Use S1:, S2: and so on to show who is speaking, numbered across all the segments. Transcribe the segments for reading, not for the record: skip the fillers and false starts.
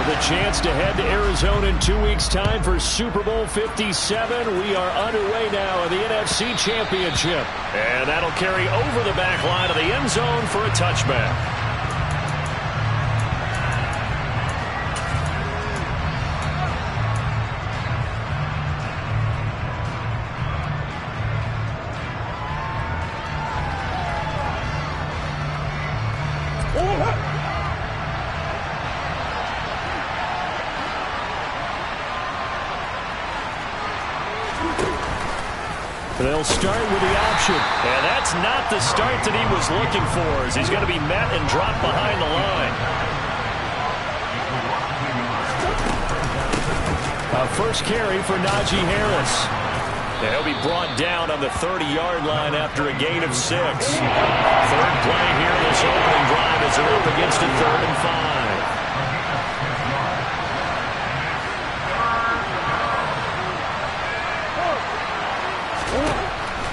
S1: With a chance to head to Arizona in 2 weeks' time for Super Bowl 57. We are underway now in the NFC Championship. And that'll carry over the back line of the end zone for a touchback. They'll start with the option. And that's not the start that he was looking for, as he's going to be met and dropped behind the line. A first carry for Najee Harris. And he'll be brought down on the 30-yard line after a gain of 6. Third play here in this opening drive as they're up against a 3rd and 5.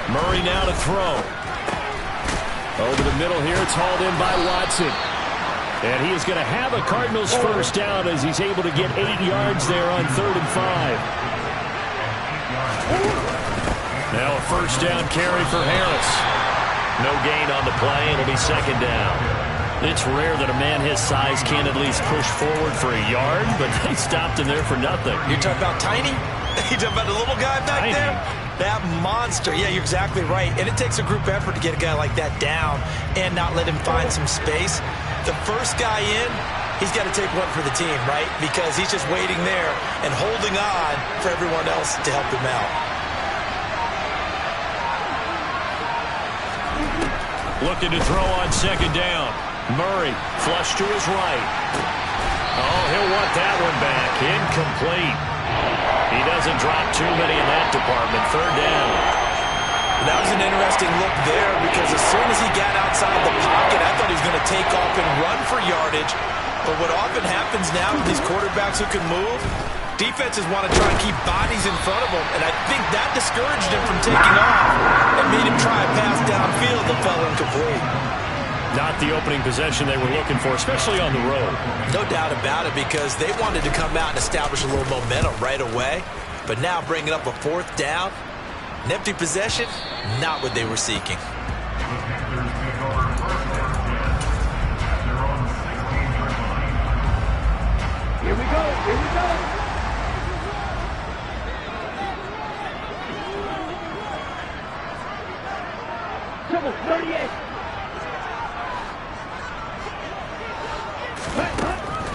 S1: Murray now to throw. Over the middle here, it's hauled in by Watson. And he is going to have a Cardinals first down as he's able to get 8 yards there on 3rd and 5. Now a first down carry for Harris. No gain on the play. It'll be 2nd down. It's rare that a man his size can't at least push forward for a yard, but they stopped him there for nothing.
S2: You're talking about tiny? You're talking about the little guy back there? That monster. Yeah, you're exactly right. And it takes a group effort to get a guy like that down and not let him find some space. The first guy in, he's got to take one for the team, right? Because he's just waiting there and holding on for everyone else to help him out.
S1: Looking to throw on 2nd down. Murray, flush to his right. Oh, he'll want that one back. Incomplete. He doesn't drop too many in that department. 3rd down.
S2: That was an interesting look there because as soon as he got outside the pocket, I thought he was going to take off and run for yardage. But what often happens now with these quarterbacks who can move, defenses want to try and keep bodies in front of them. And I think that discouraged him from taking off and made him try a pass downfield that fell incomplete.
S1: Not the opening possession they were looking for, especially on the road.
S2: No doubt about it, because they wanted to come out and establish a little momentum right away. But now bringing up a 4th down, an empty possession, not what they were seeking.
S3: Here we go, here we go. Double 38.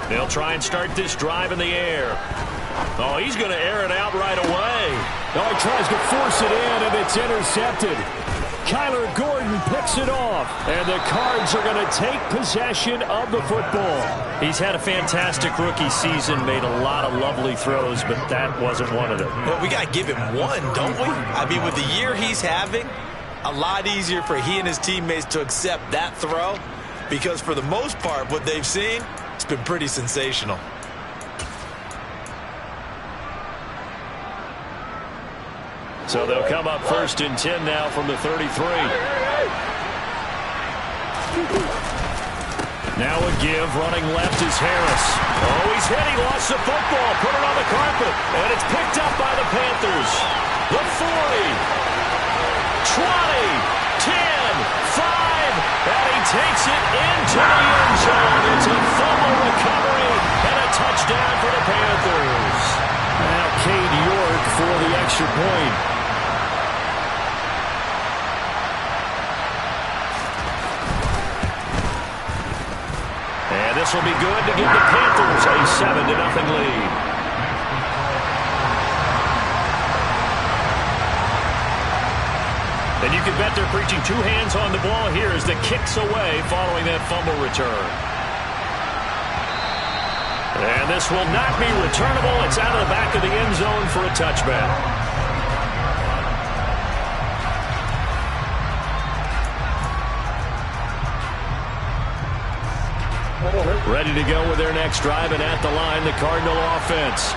S1: They'll try and start this drive in the air. Oh, he's going to air it out right away. Oh, he tries to force it in, and it's intercepted. Kyler Gordon picks it off, and the Cards are going to take possession of the football.
S4: He's had a fantastic rookie season, made a lot of lovely throws, but that wasn't one of them.
S2: Well, we got to give him one, don't we? I mean, with the year he's having, a lot easier for he and his teammates to accept that throw, because for the most part, what they've seen, it's been pretty sensational.
S1: So they'll come up 1st and 10 now from the 33. Now a give, running left is Harris. Oh, he's hit, he lost the football, put it on the carpet, and it's picked up by the Panthers. The 40, 20, 10, 5, and he takes it into the end zone. It's a fumble recovery and a touchdown for the Panthers. Now Cade York for the extra point. And this will be good to give the Panthers a 7-0 lead. And you can bet they're preaching 2 hands on the ball here as the kick's away following that fumble return. And this will not be returnable. It's out of the back of the end zone for a touchback. Ready to go with their next drive, and at the line, the Cardinal offense.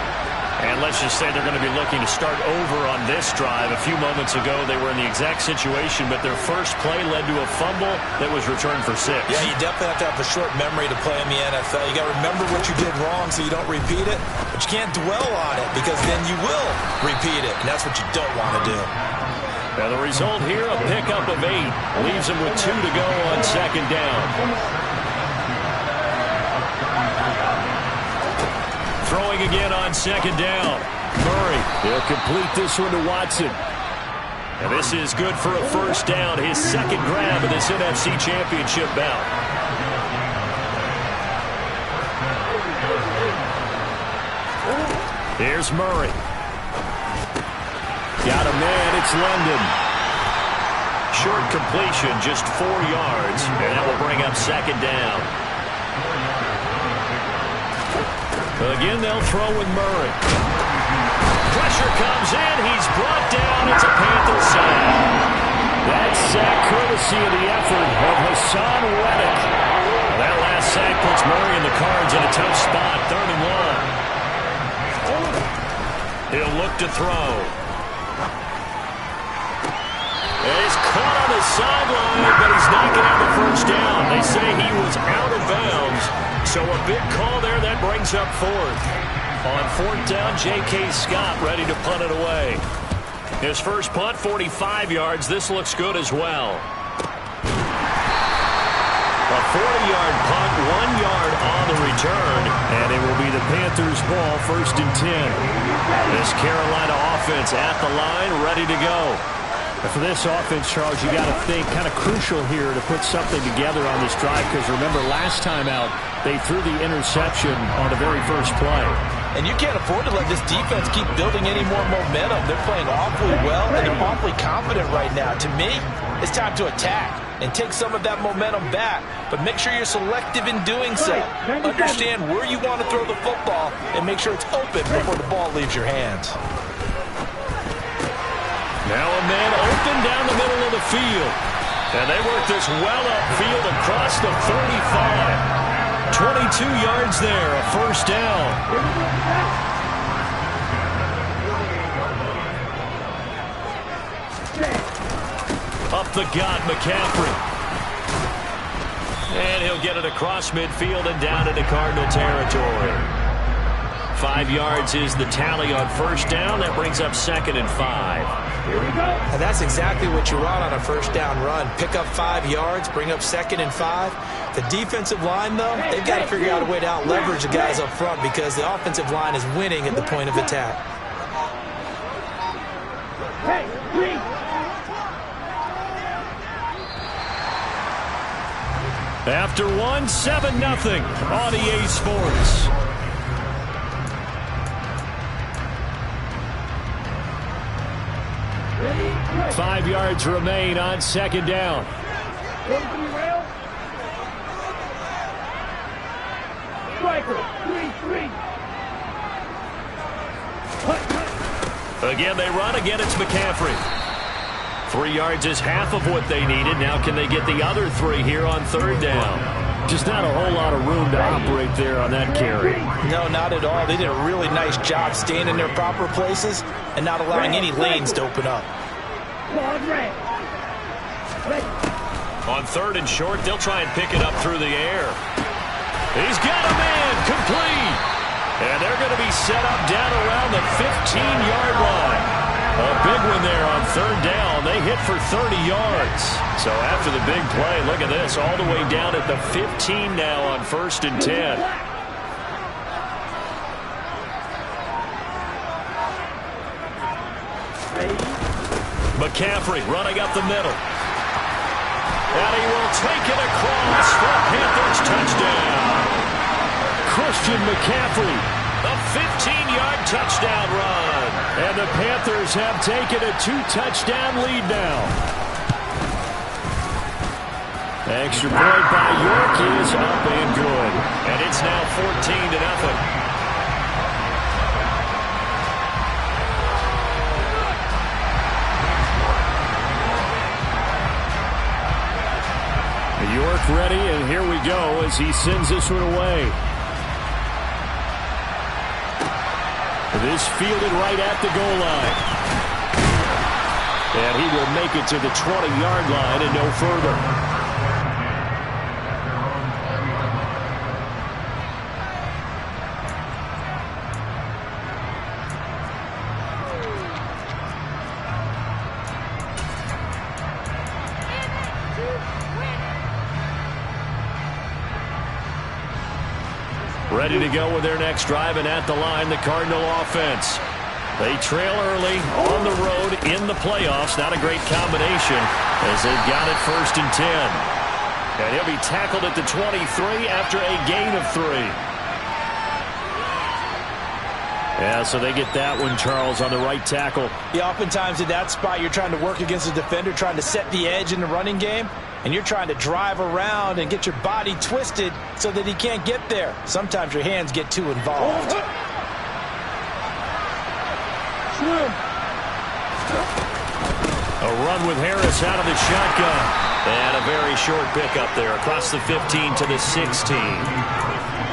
S1: And let's just say they're going to be looking to start over on this drive. A few moments ago, they were in the exact situation, but their first play led to a fumble that was returned for 6.
S2: Yeah, you definitely have to have a short memory to play in the NFL. You got to remember what you did wrong so you don't repeat it, but you can't dwell on it because then you will repeat it, and that's what you don't want to do.
S1: Now the result here, a pickup of 8. Leaves them with 2 to go on second down. Throwing again on second down. Murray, he'll complete this one to Watson. And this is good for a first down, his second grab of this NFC Championship bout. Here's Murray. Got a man, it's London. Short completion, just 4 yards, and that will bring up second down. Again, they'll throw with Murray. Pressure comes in. He's brought down. It's a Panther sack. That sack courtesy of the effort of Hassan Reddick. That last sack puts Murray and the Cards in a tough spot. 3rd and 1. He'll look to throw. And he's caught on the sideline, but he's not going to have the first down. They say he was out of bounds. So a big call there. That brings up 4th. On 4th down, J.K. Scott ready to punt it away. His first punt, 45 yards. This looks good as well. A 40-yard punt, 1 yard on the return. And it will be the Panthers' ball, 1st and 10. This Carolina offense at the line, ready to go.
S4: For this offense, Charles, you got to think kind of crucial here to put something together on this drive, because remember last time out they threw the interception on the very first play.
S2: And you can't afford to let this defense keep building any more momentum. They're playing awfully well, and they're awfully confident right now. To me, it's time to attack and take some of that momentum back, but make sure you're selective in doing so. Understand where you want to throw the football and make sure it's open before the ball leaves your hands.
S1: Now a man open down the middle of the field. And they work this well upfield across the 35. 22 yards there, a first down. Up the gut, McCaffrey. And he'll get it across midfield and down into Cardinal territory. 5 yards is the tally on first down. That brings up 2nd and 5.
S3: Here we go.
S2: And that's exactly what you want on a first down run. Pick up 5 yards, bring up 2nd and 5. The defensive line, though, they've got to figure out a way to out-leverage the guys up front because the offensive line is winning at the point of attack.
S3: Hey, please.
S1: After 1, 7-0 on EA Sports.
S3: Ready?
S1: 5 yards remain on second down.
S3: Go to the rail. Striker, 3-3.
S1: Again, they run. Again, it's McCaffrey. 3 yards is half of what they needed. Now can they get the other 3 here on third down? Just not a whole lot of room to operate there on that carry.
S2: No, not at all. They did a really nice job staying in their proper places and not allowing any lanes to open up.
S1: On 3rd and short, they'll try and pick it up through the air. He's got a man, complete. And they're going to be set up down around the 15-yard line. A big one there on third down. They hit for 30 yards. So after the big play, look at this, all the way down at the 15 now on 1st and 10. McCaffrey running up the middle. And he will take it across for a Panthers touchdown. Christian McCaffrey, a 15-yard touchdown run. And the Panthers have taken a 2-touchdown lead now. Extra point by York is up and good. And it's now 14-0. York ready, and here we go as he sends this one away. This fielded right at the goal line. And he will make it to the 20-yard line and no further. Ready to go with their next drive, and at the line, the Cardinal offense. They trail early on the road in the playoffs. Not a great combination as they've got it 1st and 10. And he'll be tackled at the 23 after a gain of 3. Yeah, so they get that one, Charles, on the right tackle.
S2: Yeah, oftentimes in that spot, you're trying to work against a defender, trying to set the edge in the running game, and you're trying to drive around and get your body twisted so that he can't get there. Sometimes your hands get too involved.
S1: A run with Harris out of the shotgun. And a very short pickup there across the 15 to the 16.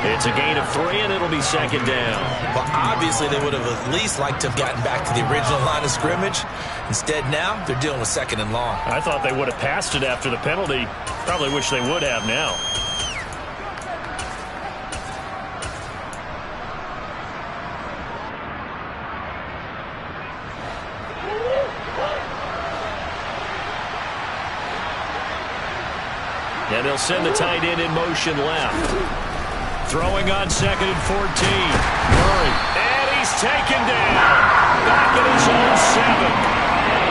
S1: It's a gain of 3, and it'll be 2nd down.
S2: Well, obviously, they would have at least liked to have gotten back to the original line of scrimmage. Instead, now, they're dealing with 2nd and long.
S1: I thought they would have passed it after the penalty. Probably wish they would have now. And they'll send the tight end in motion left. Throwing on 2nd and 14. Murray. And he's taken down. Back at his own 7.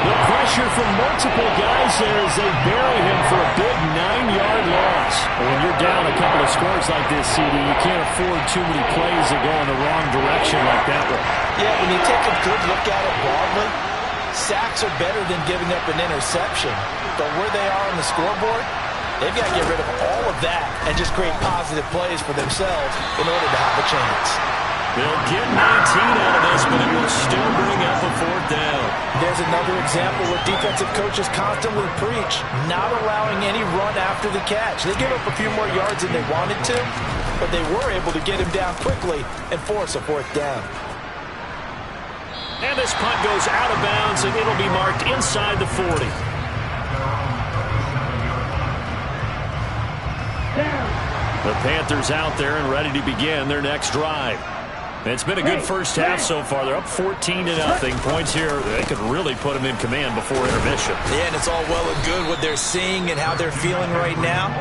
S1: The pressure from multiple guys there as they bury him for a big 9-yard loss. When you're down a couple of scores like this, CD, you can't afford too many plays that go in the wrong direction like that one.
S2: Yeah, when you take a good look at it broadly, sacks are better than giving up an interception. But where they are on the scoreboard, they've got to get rid of all of that and just create positive plays for themselves in order to have a chance.
S1: They'll get 19 out of this, but it will still bring up a 4th down.
S2: There's another example where defensive coaches constantly preach not allowing any run after the catch. They gave up a few more yards than they wanted to, but they were able to get him down quickly and force a 4th down.
S1: And this punt goes out of bounds, and it'll be marked inside the 40. The Panthers out there and ready to begin their next drive. It's been a good first half so far. They're up 14-0. Points here, they could really put them in command before intermission.
S2: Yeah, and it's all well and good what they're seeing and how they're feeling right now.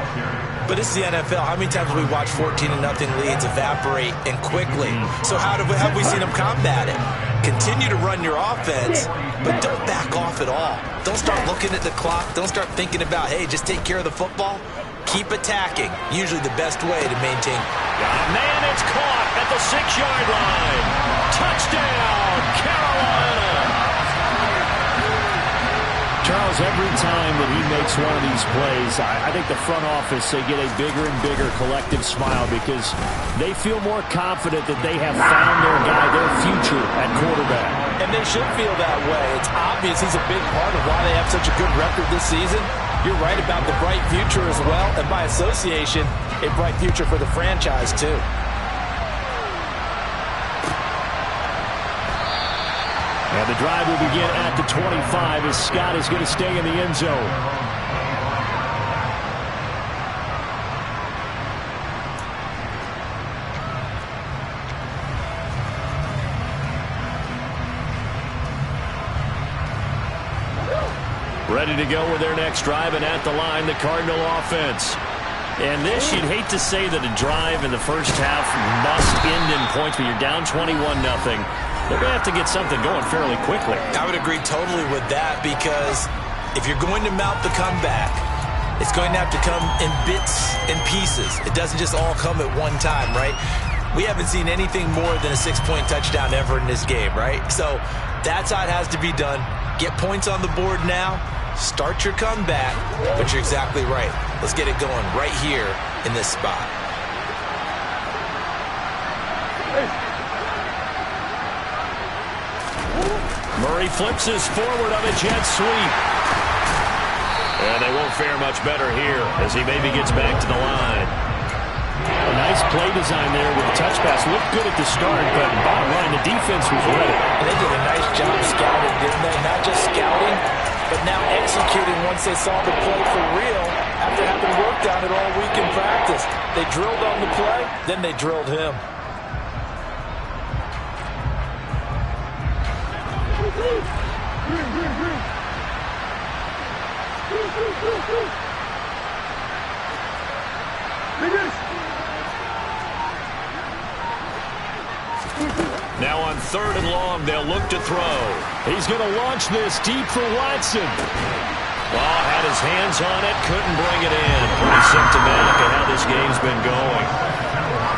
S2: But it's the NFL. How many times have we watched 14-0 leads evaporate and quickly? So how have we seen them combat it? Continue to run your offense, but don't back off at all. Don't start looking at the clock. Don't start thinking about, hey, just take care of the football. Keep attacking. Usually the best way to maintain.
S1: Man, it's caught at the 6-yard line. Touchdown, Carolina. Charles, every time that he makes one of these plays, I think the front office, they get a bigger and bigger collective smile because they feel more confident that they have found their guy, their future at quarterback.
S2: And they should feel that way. It's obvious he's a big part of why they have such a good record this season. You're right about the bright future as well, and by association, a bright future for the franchise, too.
S1: And the drive will begin at the 25 as Scott is going to stay in the end zone. Ready to go with their next drive, and at the line, the Cardinal offense. And this, you'd hate to say that a drive in the first half must end in points, but you're down 21-0. They're going to have to get something going fairly quickly.
S2: I would agree totally with that because if you're going to mount the comeback, it's going to have to come in bits and pieces. It doesn't just all come at one time, right? We haven't seen anything more than a 6-point touchdown ever in this game, right? So that's how it has to be done. Get points on the board now. Start your comeback, but you're exactly right. Let's get it going right here in this spot.
S1: Murray flips his forward on a jet sweep. And they won't fare much better here as he maybe gets back to the line. A nice
S4: Nice play design there with the touch pass. Looked good at the start, but bottom line, the defense was ready.
S2: And they did a nice job scouting, didn't they? Not just scouting, but now executing once they saw the play for real after having worked on it all week in practice. They drilled on the play, then they drilled him.
S1: Now on 3rd and long, they'll look to throw. He's going to launch this deep for Watson. Oh, had his hands on it, couldn't bring it in. Pretty symptomatic of how this game's been going.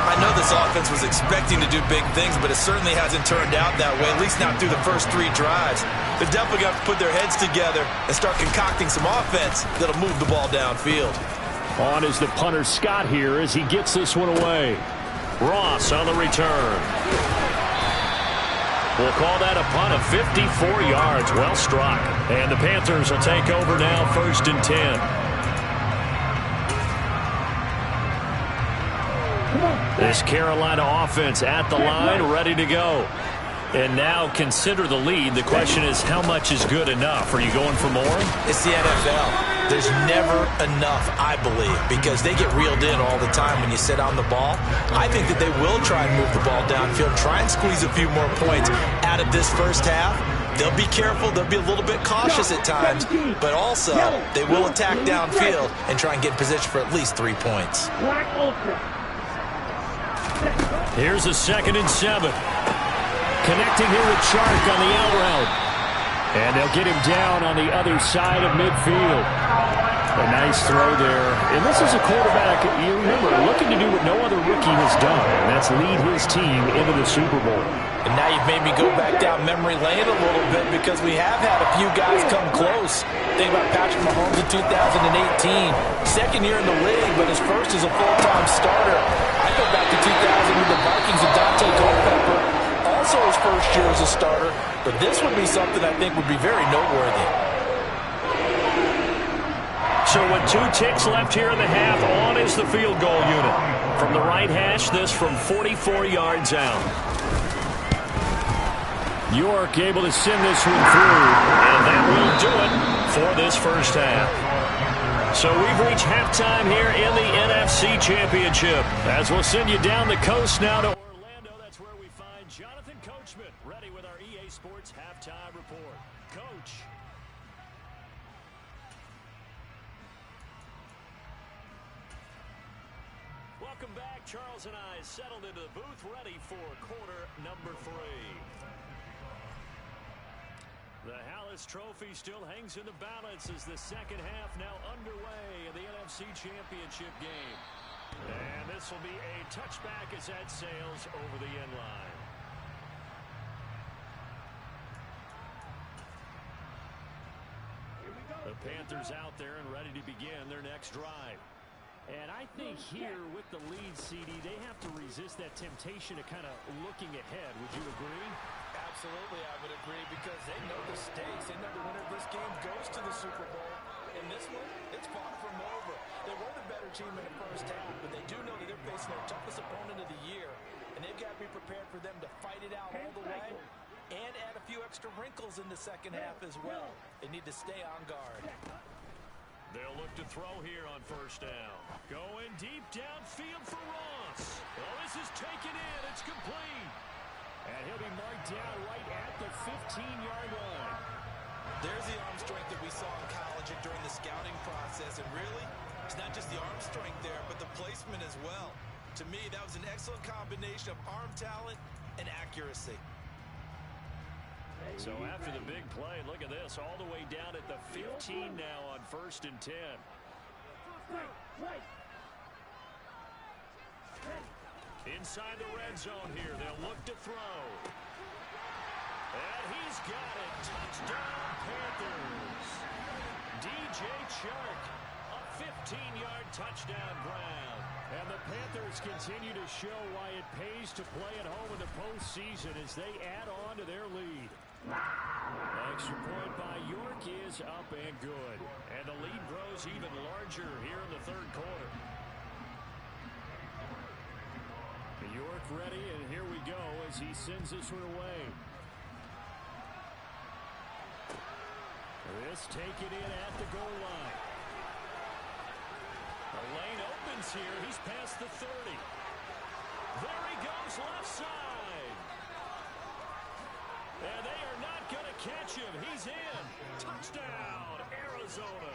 S2: I know this offense was expecting to do big things, but it certainly hasn't turned out that way, at least not through the first 3 drives. They're definitely going to put their heads together and start concocting some offense that'll move the ball downfield.
S1: On is the punter Scott here as he gets this one away. Ross on the return. We'll call that a punt of 54 yards. Well struck. And the Panthers will take over now, 1st and 10. This Carolina offense at the line, ready to go. And now consider the lead. The question is, how much is good enough? Are you going for more?
S2: It's the NFL. There's never enough, I believe, because they get reeled in all the time when you sit on the ball. I think that they will try and move the ball downfield, try and squeeze a few more points out of this first half. They'll be careful. They'll be a little bit cautious at times, but also they will attack downfield and try and get in position for at least 3 points.
S1: Here's a 2nd and 7. Connecting here with Chark on the out route. And they'll get him down on the other side of midfield. A nice throw there. And this is a quarterback, you remember, looking to do what no other rookie has done, and that's lead his team into the Super Bowl.
S2: And now you've made me go back down memory lane a little bit because we have had a few guys come close. Think about Patrick Mahomes in 2018. 2nd year in the league, but his first as a full-time starter. I go back to 2000 with the Vikings and Dante Culpepper. Also his first year as a starter, but this would be something I think would be very noteworthy.
S1: So with 2 ticks left here in the half, on is the field goal unit. From the right hash, this from 44 yards out. York able to send this one through, and that will do it for this first half. So we've reached halftime here in the NFC Championship. As we'll send you down the coast now to Orlando, that's where we find Jonathan Coachman, ready with our EA Sports Halftime Report. Coach. Welcome back. Charles and I settled into the booth, ready for quarter number 3. The Hallis Trophy still hangs in the balance as the second half now underway in the NFC Championship game. And this will be a touchback as that sails over the end line. The Panthers out there and ready to begin their next drive. And I think here with the lead, CD, they have to resist that temptation to kind of looking ahead. Would you agree?
S2: Absolutely, I would agree, because they know the stakes. They know the winner of this game goes to the Super Bowl. In this one, it's far from over. They were the better team in the first half, but they do know that they're facing their toughest opponent of the year, and they've got to be prepared for them to fight it out all the way and add a few extra wrinkles in the second half as well. They need to stay on guard.
S1: They'll look to throw here on first down. Going deep downfield for Ross. Oh, this is taken in. It's complete. And he'll be marked down right at the 15-yard line.
S2: There's the arm strength that we saw in college and during the scouting process. And really, it's not just the arm strength there, but the placement as well. To me, that was an excellent combination of arm talent and accuracy.
S1: So after the big play, look at this, all the way down at the 15 now on 1st and 10. Inside the red zone here, they'll look to throw. And he's got it. Touchdown, Panthers. DJ Chark, a 15-yard touchdown Brown. And the Panthers continue to show why it pays to play at home in the postseason as they add on to their lead. Extra point by York is up and good. And the lead grows even larger here in the third quarter. York ready, and here we go as he sends this one away. This taken in at the goal line. The lane opens here. He's past the 30. There he goes, left side. And they are not going to catch him. He's in. Touchdown, Arizona.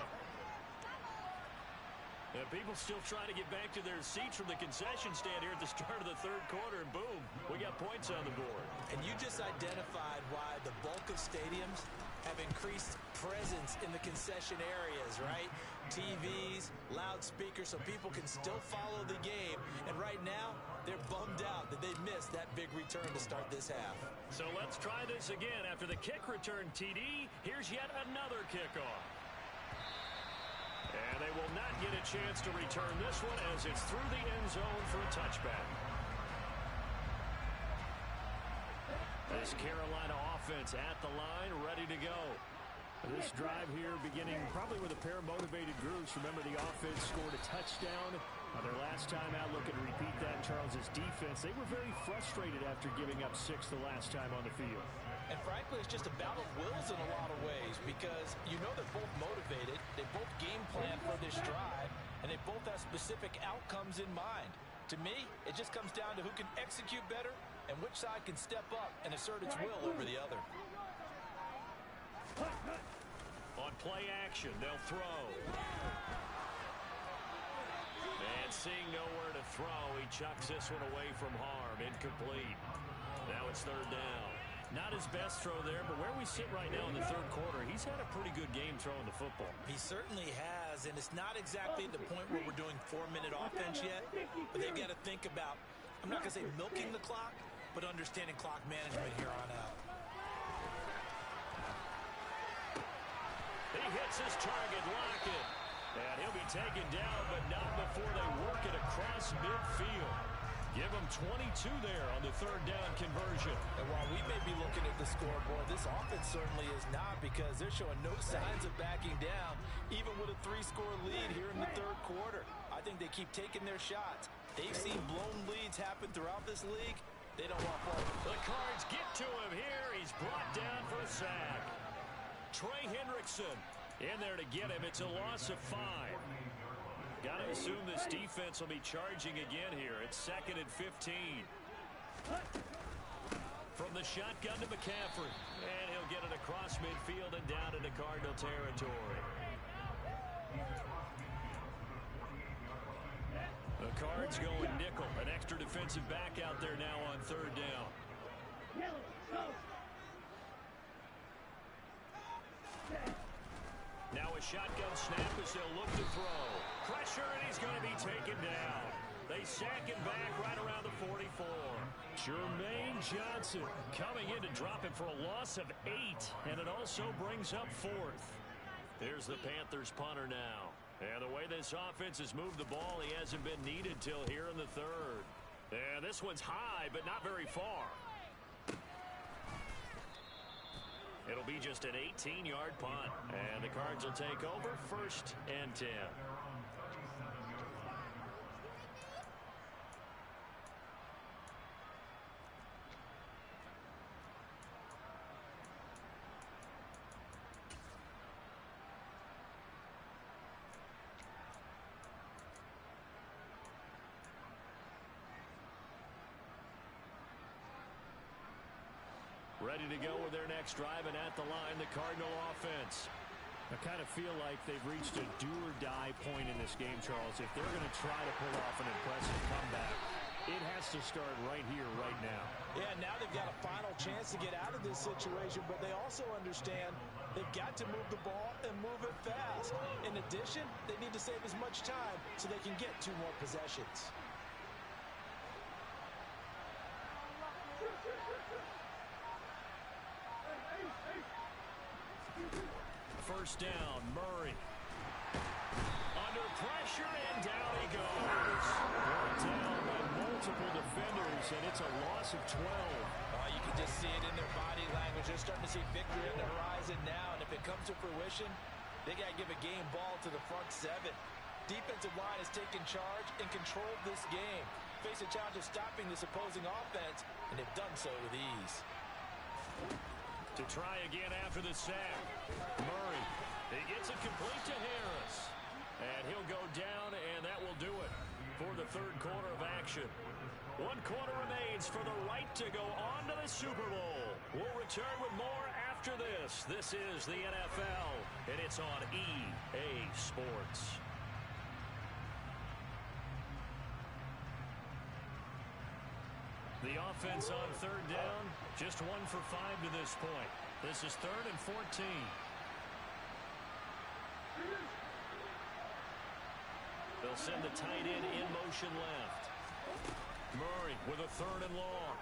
S1: And people still trying to get back to their seats from the concession stand here at the start of the third quarter, and boom, we got points on the board.
S2: And you just identified why the bulk of stadiums have increased presence in the concession areas, right? TVs, loudspeakers, so people can still follow the game. And right now, they're bummed out that they missed that big return to start this half.
S1: So let's try this again. After the kick return, TD, here's yet another kickoff. And they will not get a chance to return this one as it's through the end zone for a touchback. This Carolina offense at the line, ready to go. This drive here beginning probably with a pair of motivated groups. Remember, the offense scored a touchdown. Their last time out, looking to repeat that in Charles' defense. They were very frustrated after giving up 6 the last time on the field.
S2: And frankly, it's just a battle of wills in a lot of ways because you know they're both motivated. They both game plan for this drive, and they both have specific outcomes in mind. To me, it just comes down to who can execute better and which side can step up and assert its will over the other.
S1: On play action, they'll throw. And seeing nowhere to throw, he chucks this one away from harm. Incomplete. Now it's third down. Not his best throw there, but where we sit right now in the third quarter, he's had a pretty good game throwing the football.
S2: He certainly has, and it's not exactly at the point where we're doing 4-minute offense yet, but they've got to think about, I'm not going to say milking the clock, but understanding clock management here on out.
S1: He hits his target, Lockett. And he'll be taken down, but not before they work it across midfield. Give him 22 there on the third down conversion.
S2: And while we may be looking at the scoreboard, this offense certainly is not because they're showing no signs of backing down, even with a 3-score lead here in the third quarter. I think they keep taking their shots. They've seen blown leads happen throughout this league. They don't want part.
S1: The Cards get to him here. He's brought down for a sack. Trey Hendrickson in there to get him. It's a loss of 5. Got to assume this defense will be charging again here. It's 2nd and 15. From the shotgun to McCaffrey. And he'll get it across midfield and down into Cardinal territory. The Cards going nickel. An extra defensive back out there now on third down. Now a shotgun snap as they'll look to throw. Pressure, and he's going to be taken down. They sack him back right around the 44. Jermaine Johnson coming in to drop him for a loss of 8, and it also brings up 4th. There's the Panthers punter now. And the way this offense has moved the ball, he hasn't been needed till here in the third. And this one's high, but not very far. It'll be just an 18-yard punt. And the Cards will take over 1st and 10. Ready to go with their next drive, and at the line, the Cardinal offense. I kind of feel like they've reached a do-or-die point in this game, Charles. If they're going to try to pull off an impressive comeback, it has to start right here, right now.
S2: Yeah, now they've got a final chance to get out of this situation, but they also understand they've got to move the ball and move it fast. In addition, they need to save as much time so they can get 2 more possessions.
S1: First down, Murray. Under pressure, and down he goes. Brought down by multiple defenders, and it's a loss of 12.
S2: You can just see it in their body language. They're starting to see victory on the horizon now, and if it comes to fruition, they got to give a game ball to the front 7. Defensive line has taken charge and controlled this game. face a challenge of stopping this opposing offense, and they've done so with ease.
S1: To try again after the sack. Murray, he gets it complete to Harris. And he'll go down, and that will do it for the third quarter of action. 1 quarter remains for the right to go on to the Super Bowl. We'll return with more after this. This is the NFL, and it's on EA Sports. The offense on third down, just 1 for 5 to this point. This is 3rd and 14. They'll send the tight end in motion left. Murray with a 3rd and long.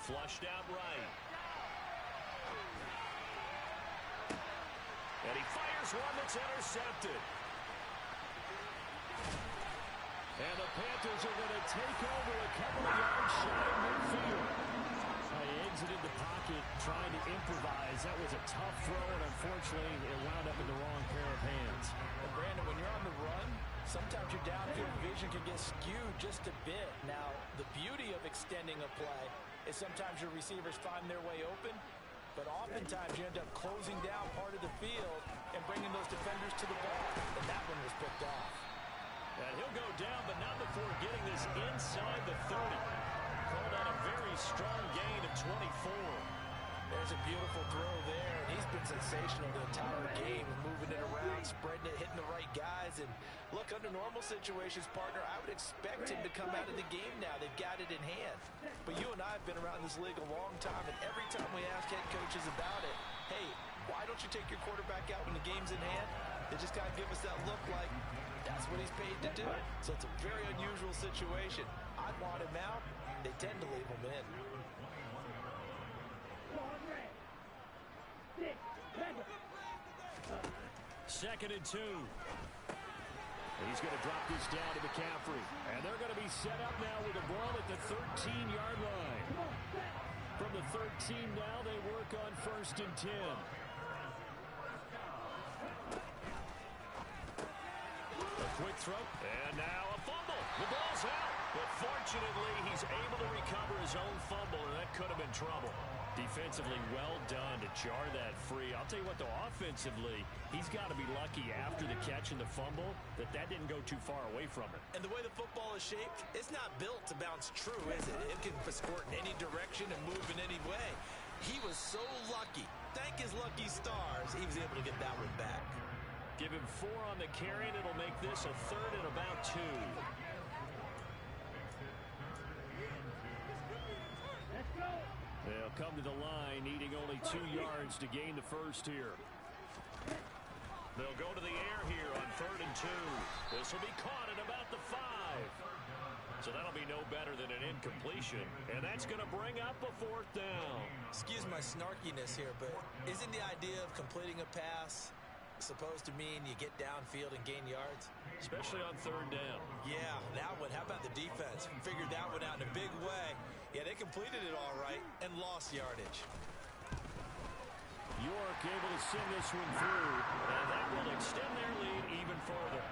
S1: Flushed out right. And he fires one that's intercepted. And the Panthers are going to take over a couple of yards shy of midfield. He exited the pocket trying to improvise. That was a tough throw, and unfortunately, it wound up in the wrong pair of hands.
S2: And Brandon, when you're on the run, sometimes your downfield vision can get skewed just a bit. Now, the beauty of extending a play is sometimes your receivers find their way open, but oftentimes you end up closing down part of the field and bringing those defenders to the ball. And that one was picked off.
S1: And he'll go down, but not before getting this inside the 30. Called on a very strong gain of 24.
S2: There's a beautiful throw there, and he's been sensational the entire game, moving it around, spreading it, hitting the right guys. And look, under normal situations, partner, I would expect him to come out of the game now. They've got it in hand. But you and I have been around this league a long time, and every time we ask head coaches about it, hey, why don't you take your quarterback out when the game's in hand? They just kind of give us that look like that's what he's paid to do. So it's a very unusual situation. I'd want him out. They tend to leave him in.
S1: 2nd and 2. He's going to drop this down to McCaffrey. And they're going to be set up now with the ball at the 13-yard line. From the 13 now, they work on 1st and 10. Quick throw, and now a fumble. The ball's out, but fortunately, he's able to recover his own fumble, and that could have been trouble. Defensively, well done to jar that free. I'll tell you what, though, offensively, he's got to be lucky after the catch and the fumble that didn't go too far away from him.
S2: And the way the football is shaped, it's not built to bounce true, is it? It can squirt in any direction and move in any way. He was so lucky. Thank his lucky stars, he was able to get that one back.
S1: Give him 4 on the carry, and it'll make this a 3rd and about 2.
S3: Let's go.
S1: They'll come to the line, needing only 2 yards to gain the first here. They'll go to the air here on 3rd and 2. This will be caught at about the 5. So that'll be no better than an incompletion. And that's going to bring up a 4th down.
S2: Excuse my snarkiness here, but isn't the idea of completing a pass supposed to mean you get downfield and gain yards?
S1: Especially on 3rd down.
S2: Yeah, that one. How about the defense? Figured that one out in a big way. Yeah, they completed it all right and lost yardage.
S1: York able to send this one through, and that will extend their lead even further.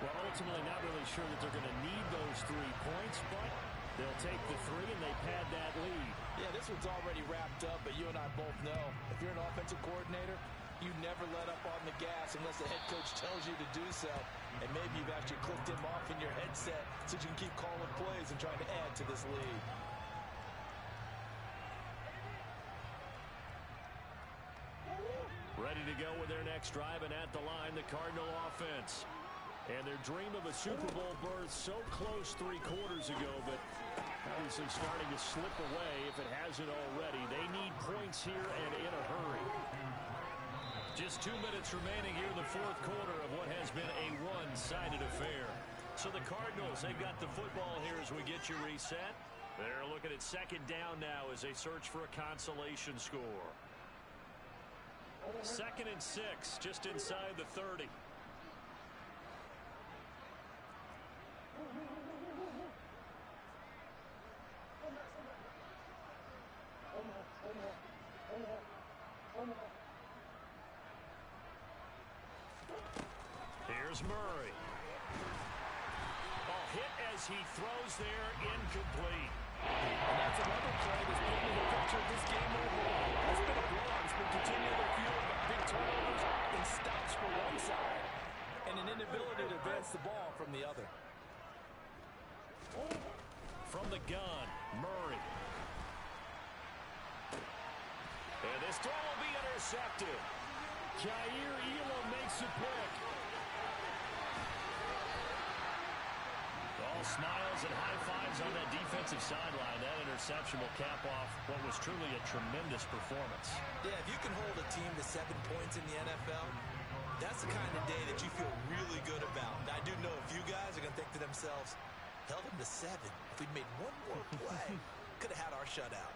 S1: Well, ultimately not really sure that they're going to need those 3 points, but they'll take the 3 and they pad that lead.
S2: Yeah, this one's already wrapped up, but you and I both know if you're an offensive coordinator, you never let up on the gas unless the head coach tells you to do so. And maybe you've actually clicked him off in your headset so you can keep calling plays and trying to add to this lead.
S1: Ready to go with their next drive, and at the line, the Cardinal offense. And their dream of a Super Bowl berth so close 3 quarters ago, but obviously starting to slip away if it hasn't already. They need points here and in a hurry. Just 2 minutes remaining here in the 4th quarter of what has been a one-sided affair. So the Cardinals, they've got the football here as we get you reset. They're looking at 2nd down now as they search for a consolation score. 2nd and 6, just inside the 30. Here's Murray. Oh, hit as he throws there, incomplete.
S2: And that's another play that's painted the picture of this game overall. It's been a blowout. It's been continually fueled by big turnovers and stops for one side and an inability to advance the ball from the other.
S1: From the gun, Murray. And this throw will be intercepted.
S4: Jair Elam makes a pick.
S1: All smiles and high fives on that defensive sideline. That interception will cap off what was truly a tremendous performance.
S2: Yeah, if you can hold a team to 7 points in the NFL, that's the kind of day that you feel really good about. And I do know a few guys are going to think to themselves, held them to 7. If we'd made one more play, could have had our shutout.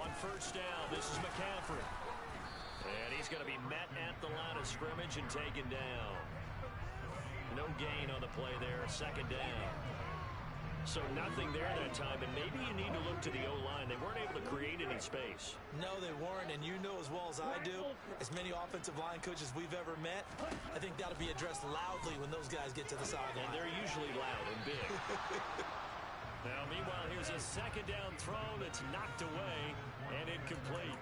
S1: On first down, this is McCaffrey. And he's going to be met at the line of scrimmage and taken down. No gain on the play there, second down. So nothing there that time, and maybe you need to look to the O-line. They weren't able to create any space.
S2: No, they weren't, and you know as well as I do, as many offensive line coaches we've ever met, I think that'll be addressed loudly when those guys get to the sideline.
S1: And they're usually loud and big. Now, meanwhile, here's a second down throw that's knocked away and incomplete.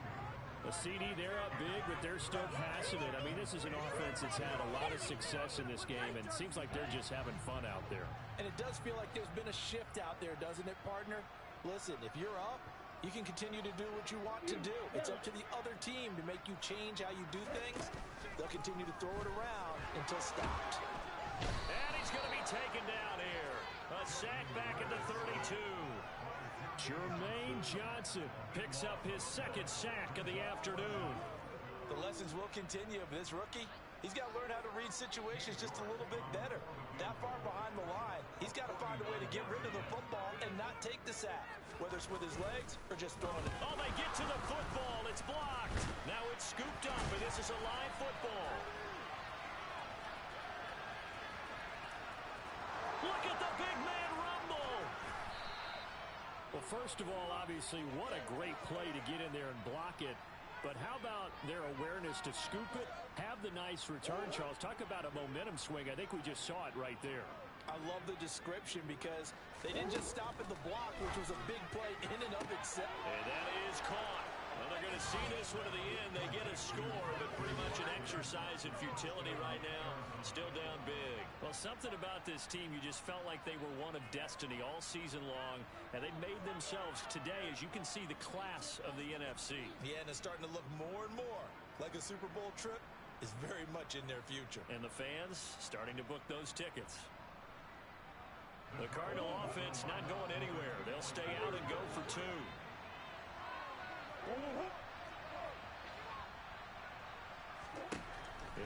S4: A CD, they're up big, but they're still passing it. I mean, this is an offense that's had a lot of success in this game, and it seems like they're just having fun out there.
S2: And it does feel like there's been a shift out there, doesn't it, partner? Listen, if you're up, you can continue to do what you want to do. It's up to the other team to make you change how you do things. They'll continue to throw it around until stopped.
S1: And he's going to be taken down here. A sack back at the 32.
S4: Jermaine Johnson picks up his second sack of the afternoon.
S2: The lessons will continue, but this rookie, he's got to learn how to read situations just a little bit better. That far behind the line, he's got to find a way to get rid of the football and not take the sack, whether it's with his legs or just throwing it.
S1: Oh, they get to the football. It's blocked. Now it's scooped up, and this is a live football. Look at the big man rumble.
S4: Well, first of all, obviously, what a great play to get in there and block it. But how about their awareness to scoop it, have the nice return, Charles? Talk about a momentum swing. I think we just saw it right there.
S2: I love the description because they didn't just stop at the block, which was a big play in and of itself.
S1: And that is caught. Well, they're going to see this one to the end. They get a score, but pretty much an exercise in futility right now. Still down big.
S4: Well, something about this team, you just felt like they were one of destiny all season long, and they made themselves today, as you can see, the class of the NFC.
S2: Yeah, and it's starting to look more and more like a Super Bowl trip is very much in their future.
S4: And the fans starting to book those tickets.
S1: The Cardinal offense not going anywhere. They'll stay out and go for 2.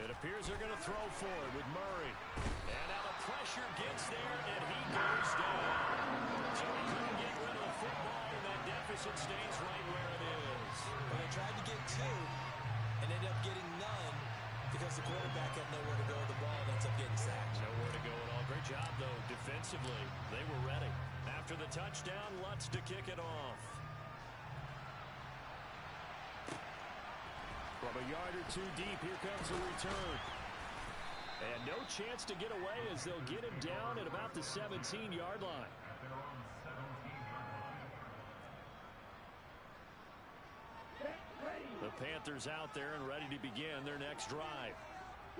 S1: It appears they're going to throw forward with Murray. And now the pressure gets there, and he goes down. So he couldn't get rid of the football, and that deficit stays right where it is.
S2: Well, they tried to get 2 and ended up getting none because the quarterback had nowhere to go with the ball and ends up getting sacked.
S1: Nowhere to go at all. Great job, though, defensively. They were ready. After the touchdown, Lutz to kick it off.
S4: From a yard or 2 deep, here comes the return. And no chance to get away as they'll get him down at about the 17-yard line. The Panthers out there and ready to begin their next drive.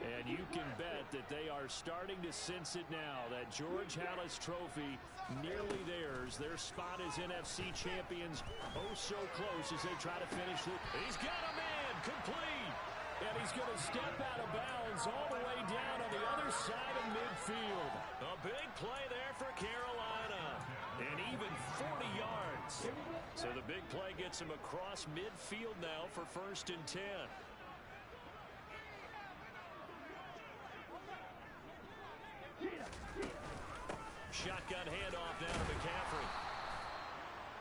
S4: And you can bet that they are starting to sense it now. That George Halas trophy nearly theirs. Their spot as NFC champions oh so close as they try to finish it.
S1: He's got a man complete.
S4: And he's going to step out of bounds all the way down on the other side of midfield.
S1: A big play there for Carolina.
S4: And even 40 yards.
S1: So the big play gets him across midfield now for 1st and 10. Shotgun handoff down to McCaffrey.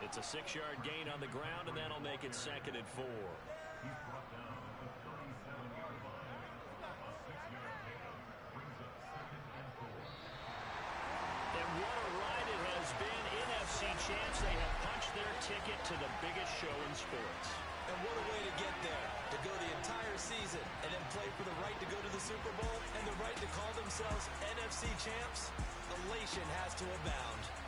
S1: It's a 6-yard gain on the ground, and that'll make it 2nd and 4. And what a ride it has been. NFC champs, they have punched their
S4: ticket to the biggest show in sports.
S2: And what a way to get there, to go the entire season and then play for the right to go to the Super Bowl and the right to call themselves NFC champs. Elation has to abound.